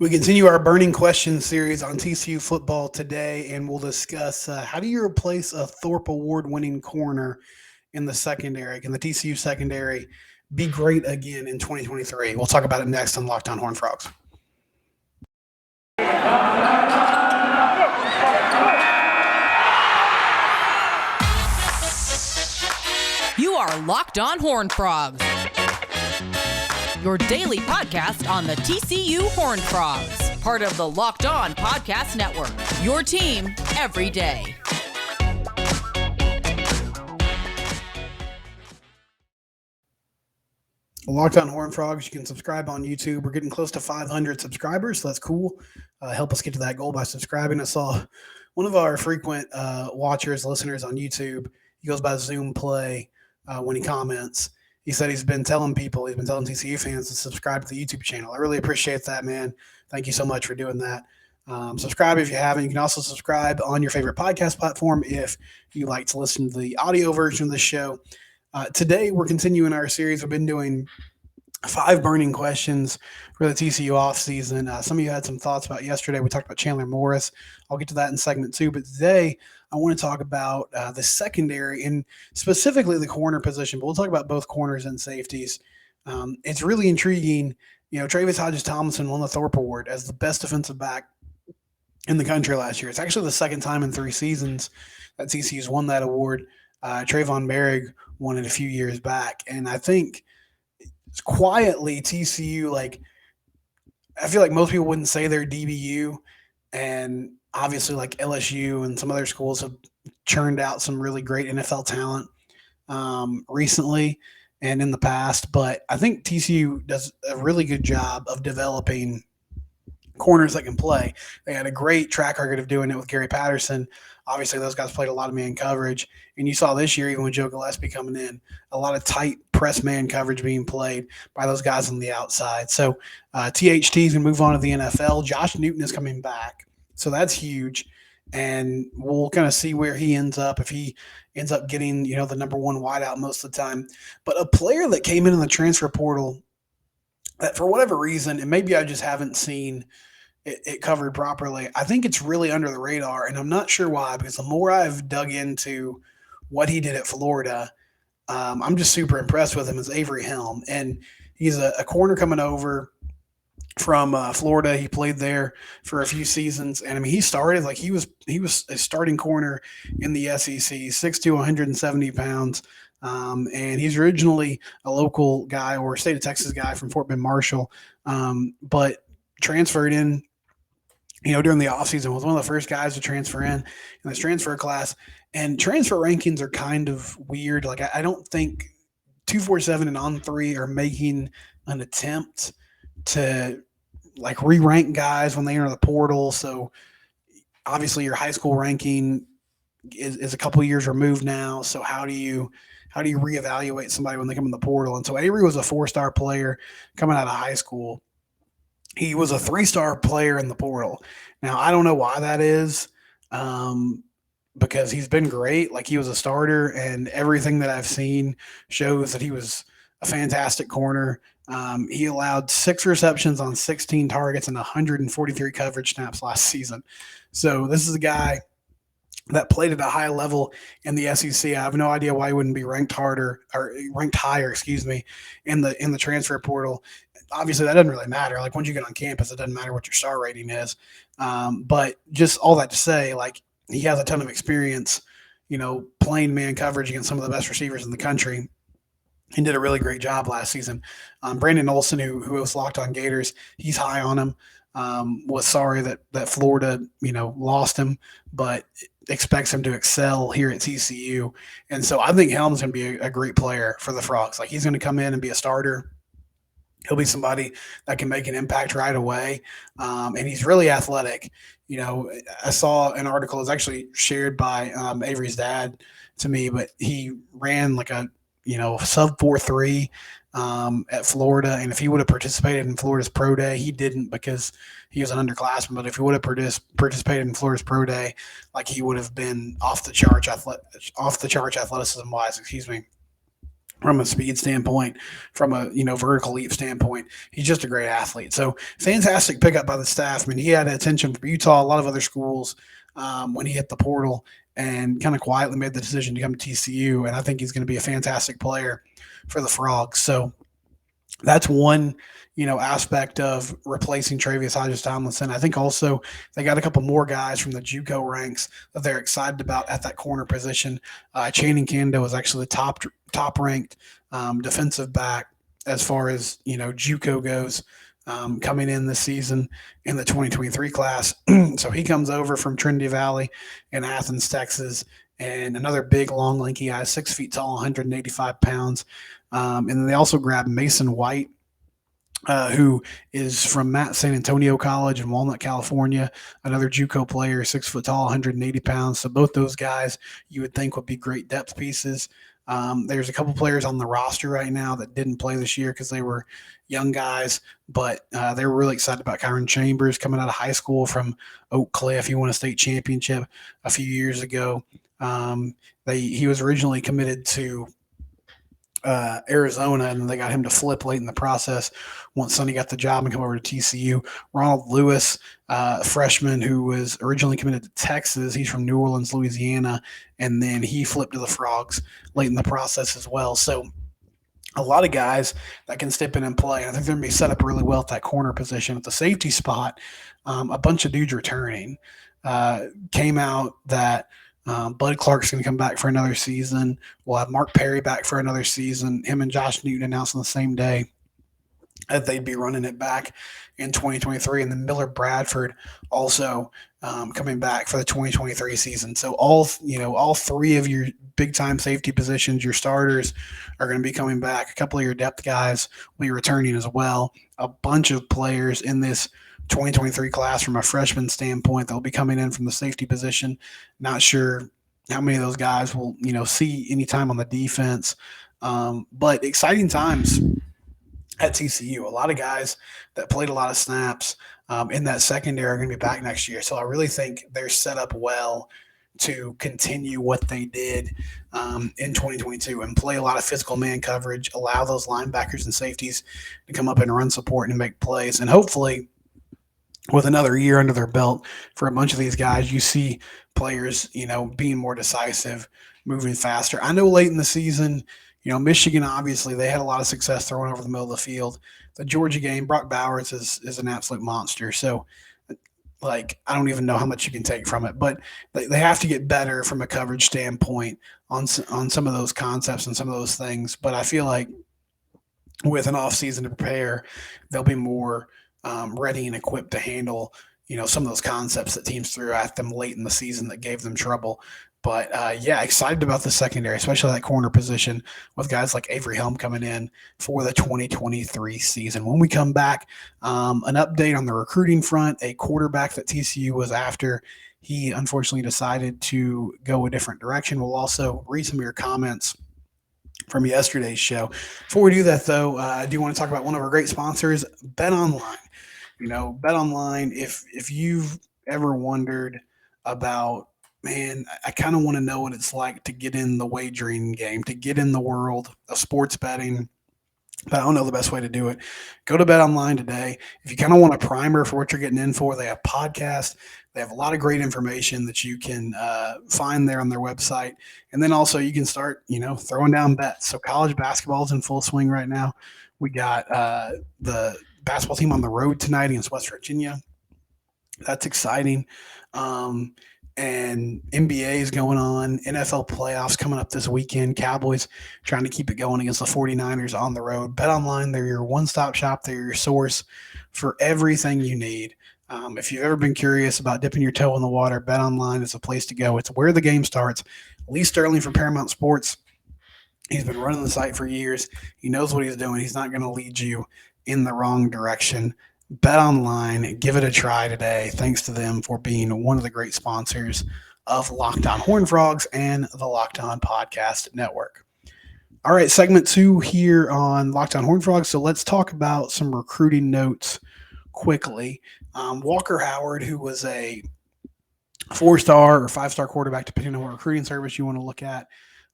We continue our burning questions series on TCU football today, and we'll discuss how do you replace a Thorpe Award winning corner in the secondary? Can the TCU secondary be great again in 2023? We'll talk about it next on Locked On Horned Frogs. You are Locked On Horned Frogs, your daily podcast on the TCU Horned Frogs, part of the Locked On Podcast Network, your team every day. Locked On Horned Frogs, you can subscribe on YouTube. We're getting close to 500 subscribers, so that's cool. Help us get to that goal by subscribing. I saw one of our frequent watchers, listeners on YouTube, he goes by Zoom Play when he comments. He said he's been telling TCU fans to subscribe to the YouTube channel. I really appreciate that, man. Thank you so much for doing that. Subscribe if you haven't. You can also subscribe on your favorite podcast platform if you like to listen to the audio version of the show. Today, we're continuing our series. We've been doing 5 burning questions for the TCU offseason. Some of you had some thoughts about yesterday. We talked about Chandler Morris. I'll get to that in segment 2. But today, I want to talk about the secondary and specifically the corner position. But we'll talk about both corners and safeties. It's really intriguing. Travis Hodges-Tomlinson won the Thorpe Award as the best defensive back in the country last year. It's actually the second time in 3 seasons that TCU's won that award. Trayvon Merrick won it a few years back. And I think quietly TCU, I feel like most people wouldn't say they're DBU, and obviously like LSU and some other schools have churned out some really great NFL talent recently and in the past. But I think TCU does a really good job of developing corners that can play. They had a great track record of doing it with Gary Patterson. Obviously, those guys played a lot of man coverage. And you saw this year, even with Joe Gillespie coming in, a lot of tight press man coverage being played by those guys on the outside. So THT is going to move on to the NFL. Josh Newton is coming back. So that's huge. And we'll kind of see where he ends up, if he ends up getting, the number one wideout most of the time. But a player that came in the transfer portal that for whatever reason, and maybe I just haven't seen it covered properly, I think it's really under the radar, and I'm not sure why, because the more I've dug into what he did at Florida, I'm just super impressed with him, is Avery Helm. And he's a corner coming over from Florida. He played there for a few seasons, and I mean, he started he was a starting corner in the SEC, 6'2", 170 pounds. And he's originally a local guy or a state of Texas guy from Fort Bend Marshall, but transferred in, during the offseason, was one of the first guys to transfer in this transfer class. And transfer rankings are kind of weird. I don't think 247 and On3 are making an attempt to re-rank guys when they enter the portal. So obviously your high school ranking is a couple years removed now. So how do you reevaluate somebody when they come in the portal? And so Avery was a 4-star player coming out of high school. He was a 3-star player in the portal. Now, I don't know why that is, because he's been great. He was a starter, and everything that I've seen shows that he was a fantastic corner. He allowed 6 receptions on 16 targets and 143 coverage snaps last season. So this is a guy that played at a high level in the SEC. I have no idea why he wouldn't be ranked higher, in the transfer portal. Obviously, that doesn't really matter. Once you get on campus, it doesn't matter what your star rating is. But just all that to say, he has a ton of experience, playing man coverage against some of the best receivers in the country, and did a really great job last season. Brandon Olson, who was Locked On Gators, he's high on him. Was sorry that Florida, lost him, but expects him to excel here at TCU. And so I think Helm's going to be a great player for the Frogs. He's going to come in and be a starter. He'll be somebody that can make an impact right away. And he's really athletic. I saw an article, it was actually shared by Avery's dad to me, but he ran a sub 4.3 at Florida. And if he would have participated in Florida's pro day, he didn't because he was an underclassman. But if he would have participated in Florida's pro day, he would have been off the charts athleticism wise, from a speed standpoint, from a vertical leap standpoint. He's just a great athlete. So fantastic pickup by the staff. I mean, he had attention from Utah, a lot of other schools when he hit the portal, and kind of quietly made the decision to come to TCU. And I think he's going to be a fantastic player for the Frogs. So that's one aspect of replacing Travius Hodges Tomlinson. I think also they got a couple more guys from the JUCO ranks that they're excited about at that corner position. Channing Kando is actually the top ranked defensive back as far as JUCO goes, coming in this season in the 2023 class. So he comes over from Trinity Valley in Athens, Texas, and another big, long, lanky guy, 6 feet tall, 185 pounds. And then they also grabbed Mason White, who is from San Antonio College in Walnut, California, another JUCO player, 6 foot tall, 180 pounds. So both those guys you would think would be great depth pieces. There's a couple players on the roster right now that didn't play this year because they were young guys, but they were really excited about Kyron Chambers coming out of high school from Oak Cliff. He won a state championship a few years ago. He was originally committed to Arizona, and they got him to flip late in the process once Sonny got the job and come over to TCU. Ronald Lewis, a freshman who was originally committed to Texas. He's from New Orleans, Louisiana, and then he flipped to the Frogs late in the process as well. So a lot of guys that can step in and play. I think they're going to be set up really well at that corner position. At the safety spot, a bunch of dudes returning. Came out that Bud Clark's going to come back for another season. We'll have Mark Perry back for another season. Him and Josh Newton announced on the same day that they'd be running it back in 2023. And then Miller Bradford also coming back for the 2023 season. So all three of your big-time safety positions, your starters, are going to be coming back. A couple of your depth guys will be returning as well. A bunch of players in this 2023 class from a freshman standpoint that will be coming in from the safety position. Not sure how many of those guys will see any time on the defense, but exciting times at TCU. A lot of guys that played a lot of snaps in that secondary are going to be back next year. So I really think they're set up well to continue what they did in 2022 and play a lot of physical man coverage, allow those linebackers and safeties to come up and run support and make plays. And hopefully, with another year under their belt for a bunch of these guys, you see players, being more decisive, moving faster. I know late in the season, Michigan, obviously, they had a lot of success throwing over the middle of the field. The Georgia game, Brock Bowers is an absolute monster. So, I don't even know how much you can take from it. But they have to get better from a coverage standpoint on some of those concepts and some of those things. But I feel like with an offseason to prepare, they'll be more ready and equipped to handle, some of those concepts that teams threw at them late in the season that gave them trouble. But excited about the secondary, especially that corner position with guys like Avery Helm coming in for the 2023 season. When we come back, an update on the recruiting front, a quarterback that TCU was after. He unfortunately decided to go a different direction. We'll also read some of your comments from yesterday's show. Before we do that, though, I do want to talk about one of our great sponsors, Bet Online. Bet Online, if you've ever wondered about, man, I kind of want to know what it's like to get in the wagering game, to get in the world of sports betting, but I don't know the best way to do it. Go to Bet Online today. If you kind of want a primer for what you're getting in for, they have podcasts. They have a lot of great information that you can find there on their website. And then also you can start, throwing down bets. So college basketball is in full swing right now. We got the basketball team on the road tonight against West Virginia. That's exciting. And NBA is going on. NFL playoffs coming up this weekend. Cowboys trying to keep it going against the 49ers on the road. Bet Online, they're your one-stop shop. They're your source for everything you need. If you've ever been curious about dipping your toe in the water, Bet Online is a place to go. It's where the game starts. Lee Sterling from Paramount Sports, he's been running the site for years. He knows what he's doing. He's not going to lead you in the wrong direction. Bet Online, give it a try today. Thanks to them for being one of the great sponsors of Locked On Horned Frogs and the Locked On Podcast Network. All right, segment 2 here on Locked On Horned Frogs. So let's talk about some recruiting notes quickly. Walker Howard, who was a 4-star or 5-star quarterback, depending on what recruiting service you want to look at,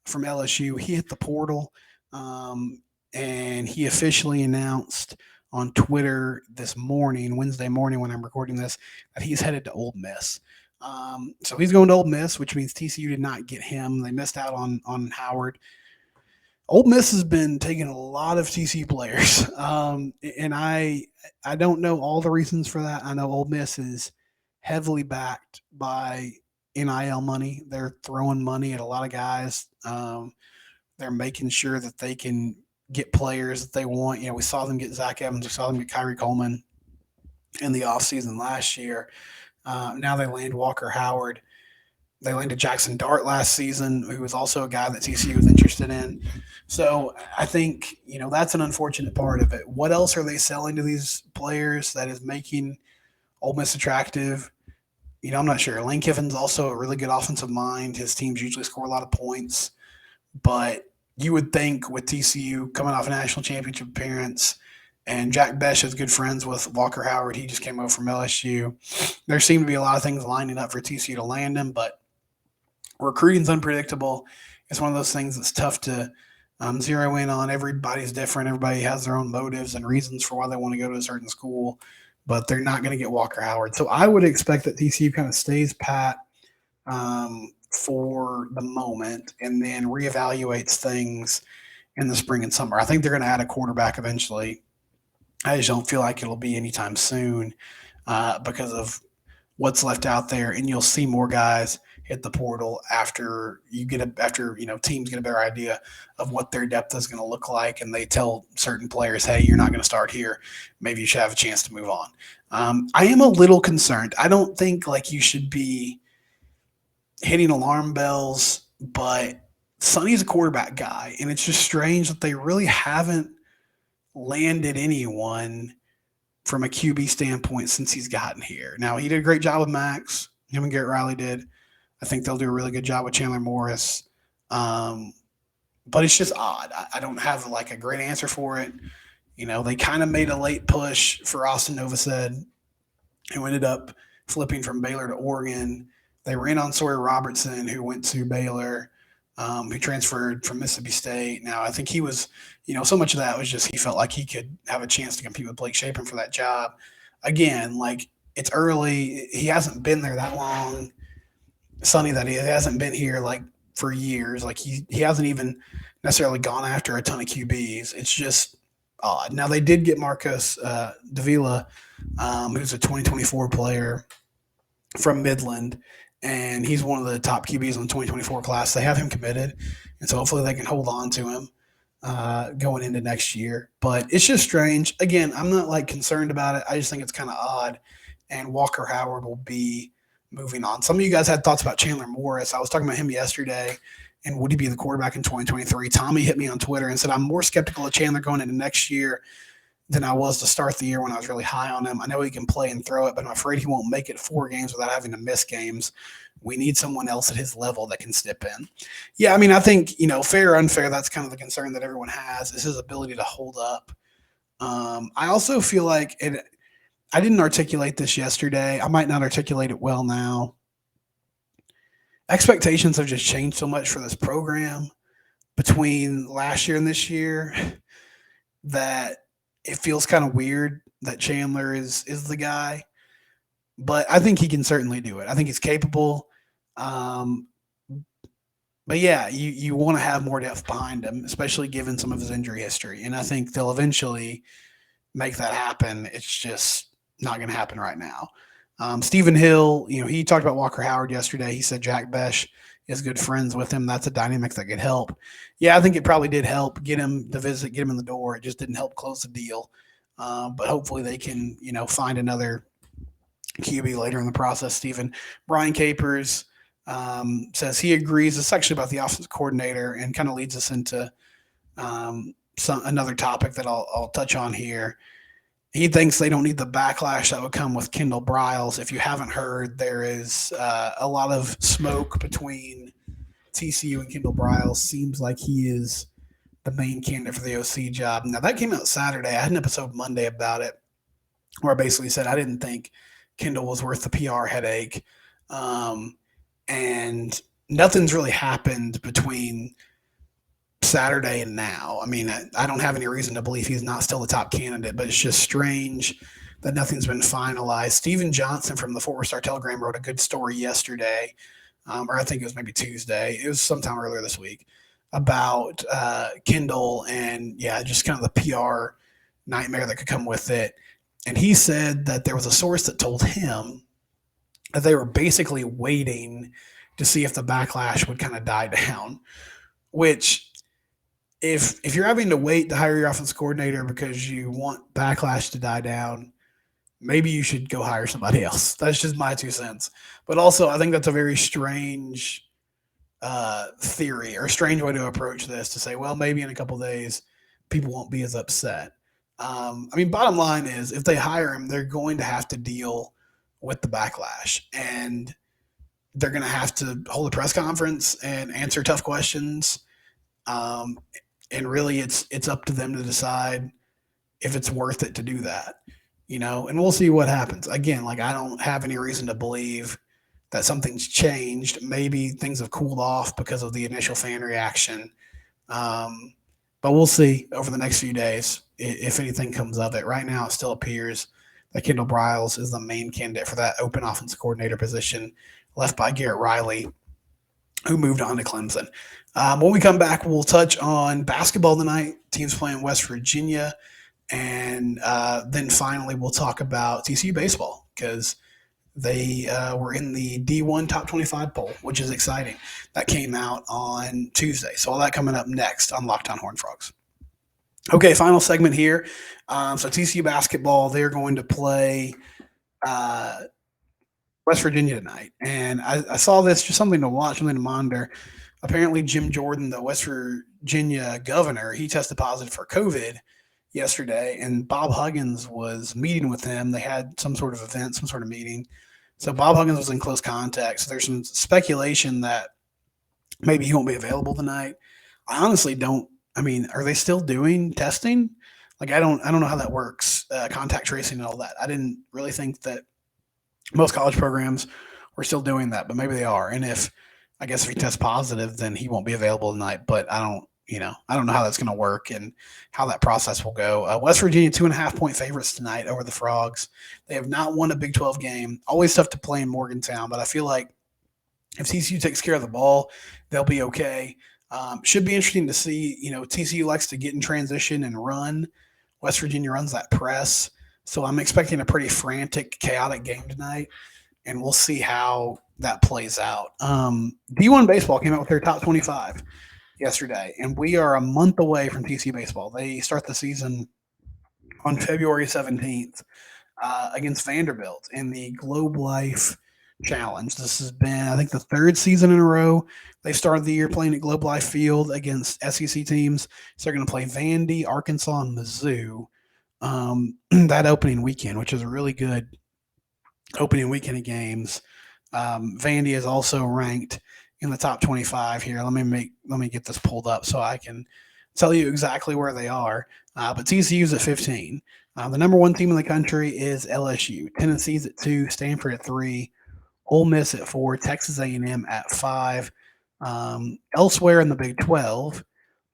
from LSU, he hit the portal. And he officially announced on Twitter this morning, Wednesday morning, when I'm recording this, that he's headed to Ole Miss. So he's going to Ole Miss, which means TCU did not get him. They missed out on Howard. Ole Miss has been taking a lot of TCU players, and I don't know all the reasons for that. I know Ole Miss is heavily backed by NIL money. They're throwing money at a lot of guys. They're making sure that they can get players that they want. We saw them get Zach Evans. We saw them get Kyrie Coleman in the offseason last year. Now they land Walker Howard. They landed Jackson Dart last season, who was also a guy that TCU was interested in. So I think, that's an unfortunate part of it. What else are they selling to these players that is making Ole Miss attractive? I'm not sure. Lane Kiffin's also a really good offensive mind. His teams usually score a lot of points. But you would think with TCU coming off a national championship appearance, and Jack Besh is good friends with Walker Howard. He just came over from LSU. There seem to be a lot of things lining up for TCU to land him, but recruiting's unpredictable. It's one of those things that's tough to zero in on. Everybody's different. Everybody has their own motives and reasons for why they want to go to a certain school, but they're not going to get Walker Howard. So I would expect that TCU kind of stays pat for the moment and then reevaluates things in the spring and summer. I think they're going to add a quarterback eventually. I just don't feel like it'll be anytime soon because of what's left out there, and you'll see more guys hit the portal after teams get a better idea of what their depth is going to look like, and they tell certain players, hey, you're not going to start here. Maybe you should have a chance to move on. I am a little concerned. I don't think you should be hitting alarm bells, but Sonny's a quarterback guy, and it's just strange that they really haven't landed anyone from a QB standpoint since he's gotten here. Now, he did a great job with Max. Him and Garrett Riley did. I think they'll do a really good job with Chandler Morris. But it's just odd. I don't have a great answer for it. They kind of made a late push for Austin Novosad, who ended up flipping from Baylor to Oregon. They ran on Sawyer Robertson, who went to Baylor, who transferred from Mississippi State. Now, I think he was, so much of that was just he felt like he could have a chance to compete with Blake Shapen for that job. Again, it's early. He hasn't been there that long. Sonny, that he hasn't been here for years. He hasn't even necessarily gone after a ton of QBs. It's just odd. Now, they did get Marcos Davila, who's a 2024 player from Midland, and he's one of the top QBs in the 2024 class. They have him committed, and so hopefully they can hold on to him going into next year. But it's just strange. Again, I'm not concerned about it. I just think it's kind of odd, and Walker Howard will be moving on. Some of you guys had thoughts about Chandler Morris. I was talking about him yesterday, and would he be the quarterback in 2023? Tommy hit me on Twitter and said, I'm more skeptical of Chandler going into next year than I was to start the year when I was really high on him. I know he can play and throw it, but I'm afraid he won't make it 4 games without having to miss games. We need someone else at his level that can step in. Yeah, I think, fair or unfair, that's kind of the concern that everyone has, is his ability to hold up. I also feel like I didn't articulate this yesterday. I might not articulate it well now. Expectations have just changed so much for this program between last year and this year that it feels kind of weird that Chandler is the guy. But I think he can certainly do it. I think he's capable. But yeah, you want to have more depth behind him, especially given some of his injury history. And I think they'll eventually make that happen. It's just not going to happen right now. Stephen Hill, he talked about Walker Howard yesterday. He said Jack Besh is good friends with him. That's a dynamic that could help. Yeah, I think it probably did help get him to visit, get him in the door. It just didn't help close the deal. But hopefully they can, find another QB later in the process. Stephen Brian Capers says he agrees. It's actually about the offensive coordinator and kind of leads us into another topic that I'll touch on here. He thinks they don't need the backlash that would come with Kendall Briles. If you haven't heard, there is a lot of smoke between TCU and Kendall Briles. Seems like he is the main candidate for the OC job. Now, that came out Saturday. I had an episode Monday about it where I basically said I didn't think Kendall was worth the PR headache. And nothing's really happened between Saturday and now. I mean, I don't have any reason to believe he's not still the top candidate, but it's just strange that nothing's been finalized. Stephen Johnson from the Fort Worth Star-Telegram wrote a good story yesterday, or I think it was maybe Tuesday. It was sometime earlier this week about Kendall and, just kind of the PR nightmare that could come with it. And he said that there was a source that told him that they were basically waiting to see if the backlash would kind of die down, which if you're having to wait to hire your offensive coordinator because you want backlash to die down, maybe you should go hire somebody else. That's just my 2 cents. But also, I think that's a very strange theory or strange way to approach this, to say, well, maybe in a couple of days people won't be as upset. Bottom line is, if they hire him, they're going to have to deal with the backlash, and they're going to have to hold a press conference and answer tough questions. And really it's up to them to decide if it's worth it to do that, and we'll see what happens. Again, I don't have any reason to believe that something's changed. Maybe things have cooled off because of the initial fan reaction. But we'll see over the next few days if anything comes of it. Right now, it still appears that Kendall Briles is the main candidate for that open offensive coordinator position, left by Garrett Riley, who moved on to Clemson. When we come back, we'll touch on basketball tonight. Teams playing West Virginia. And then finally, we'll talk about TCU baseball, because they were in the D1 Top 25 poll, which is exciting. That came out on Tuesday. So all that coming up next on Locked On Horned Frogs. Okay, final segment here. So TCU basketball, they're going to play West Virginia tonight. And I saw this, just something to watch, something to monitor. Apparently, Jim Jordan, the West Virginia governor, he tested positive for COVID yesterday, and Bob Huggins was meeting with him. They had some sort of event, some sort of meeting. So Bob Huggins was in close contact. So there's some speculation that maybe he won't be available tonight. I honestly don't. Are they still doing testing? I don't know how that works, contact tracing and all that. I didn't really think that most college programs were still doing that, but maybe they are. And if he tests positive, then he won't be available tonight. But I don't know how that's going to work and how that process will go. West Virginia, 2.5-point favorites tonight over the Frogs. They have not won a Big 12 game. Always tough to play in Morgantown, but I feel like if TCU takes care of the ball, they'll be okay. Should be interesting to see. TCU likes to get in transition and run. West Virginia runs that press. So I'm expecting a pretty frantic, chaotic game tonight, and we'll see how that plays out. D1 baseball came out with their top 25 yesterday, and we are a month away from TCU baseball. They start the season on February 17th against Vanderbilt in the Globe Life Challenge. This has been, I think, the 3rd season in a row they started the year playing at Globe Life Field against SEC teams. So they're going to play Vandy, Arkansas, and Mizzou that opening weekend, which is a really good opening weekend of games. Vandy is also ranked in the top 25 here. Let me get this pulled up so I can tell you exactly where they are. But TCU's at 15. The number 1 team in the country is LSU. Tennessee's at 2, Stanford at 3, Ole Miss at 4, Texas A&M at 5. Elsewhere in the Big 12,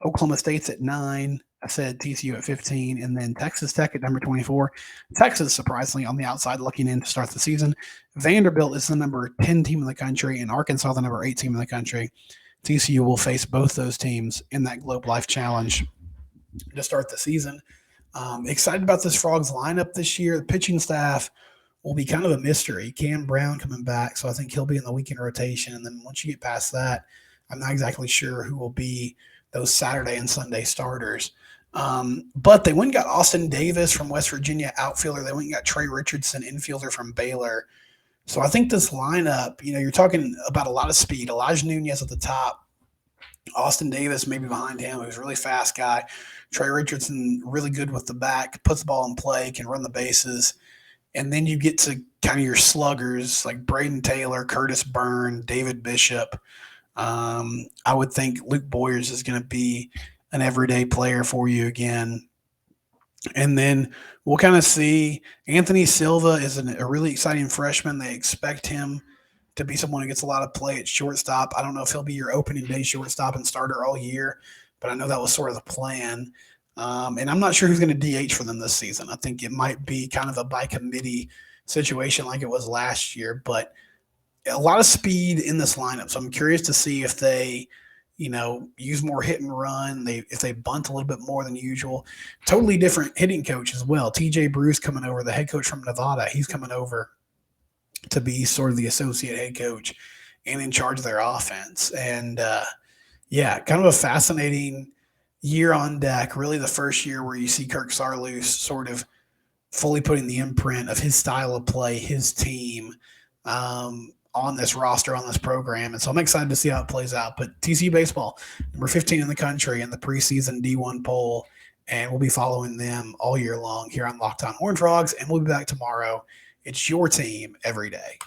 Oklahoma State's at 9. I said TCU at 15, and then Texas Tech at number 24. Texas, surprisingly, on the outside looking in to start the season. Vanderbilt is the number 10 team in the country, and Arkansas the number 8 team in the country. TCU will face both those teams in that Globe Life Challenge to start the season. Excited about this Frogs lineup this year. The pitching staff will be kind of a mystery. Cam Brown coming back, so I think he'll be in the weekend rotation. And then once you get past that, I'm not exactly sure who will be those Saturday and Sunday starters. But they went and got Austin Davis from West Virginia, outfielder. They went and got Trey Richardson, infielder from Baylor. So I think this lineup, you're talking about a lot of speed. Elijah Nunez at the top. Austin Davis maybe behind him, who's a really fast guy. Trey Richardson, really good with the bat, puts the ball in play, can run the bases. And then you get to kind of your sluggers like Braden Taylor, Curtis Byrne, David Bishop. I would think Luke Boyers is going to be an everyday player for you again. And then we'll kind of see Anthony Silva is a really exciting freshman. They expect him to be someone who gets a lot of play at shortstop. I don't know if he'll be your opening day shortstop and starter all year, but I know that was sort of the plan. And I'm not sure who's going to DH for them this season. I think it might be kind of a by committee situation like it was last year, but a lot of speed in this lineup. So I'm curious to see if they, use more hit and run. If they bunt a little bit more than usual. Totally different hitting coach as well. TJ Bruce coming over, the head coach from Nevada. He's coming over to be sort of the associate head coach and in charge of their offense. And kind of a fascinating year on deck. Really, the first year where you see Kirk Saarloos sort of fully putting the imprint of his style of play, his team, on this roster, on this program. And so I'm excited to see how it plays out. But TCU baseball, number 15 in the country in the preseason D1 poll, and we'll be following them all year long here on Locked On Horned Frogs, and we'll be back tomorrow. It's your team every day.